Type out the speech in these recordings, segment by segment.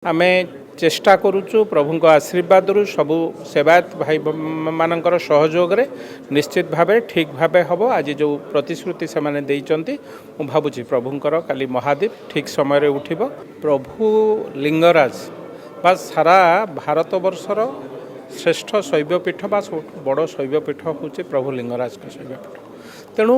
आमे चेष्टा करुचु प्रभु आशीर्वाद सबू सेवायत भाई मानकर सहयोग रे निश्चित भाव ठीक भाव हम आज जो प्रतिश्रुति से माने देइचंती मु भाबुची प्रभुंकर काली महादीप ठीक समय उठिब। प्रभु लिंगराज बा सारा भारत वर्षर श्रेष्ठ शैवपीठ बा बड़ शैवपीठ हूँ प्रभु लिंगराज का शैवपीठ। तेणु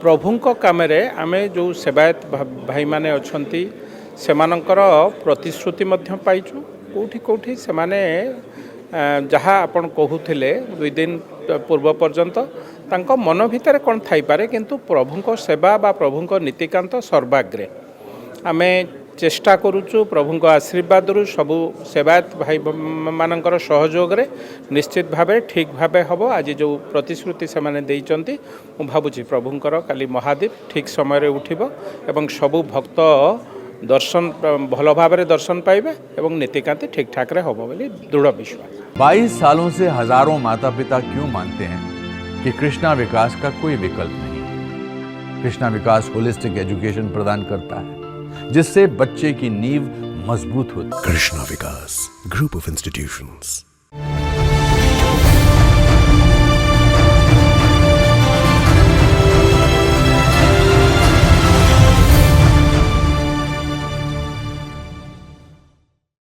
प्रभुंक कामरे आमे जो सेवायत भाई माने अछंती सेमानंकर प्रतिश्रुति मध्य पाइछु। कोठी कोठी सेमाने जहाँ आपण कहूथिले 2 दिन पूर्व पर्यंत तांको मन भितर कौन थाई पारे किंतु प्रभुंक सेवा बा प्रभुंक नीतिकांत सर्वाग्रे आमे चेष्टा करुचु प्रभुंक आशीर्वाद सबू सेवायत भाई मानकर सहयोग रे निश्चित भाव ठीक भाव हम आज जो प्रतिश्रुति से माने देइचंती मु भाबुची प्रभुंकर काली महादीप ठीक समय उठिब एवं सबू भक्त दर्शन भल भाव दर्शन पाइबे एवं नीतिकांति ठीक ठाक रे होबो बोली दृढ़ विश्वास। 22 सालों से हजारों माता पिता क्यों मानते हैं कि कृष्णा विकास का कोई विकल्प नहीं। कृष्णा विकास होलिस्टिक एजुकेशन प्रदान करता है जिससे बच्चे की नींव मजबूत होती है। कृष्णा विकास ग्रुप ऑफ इंस्टीट्यूशंस।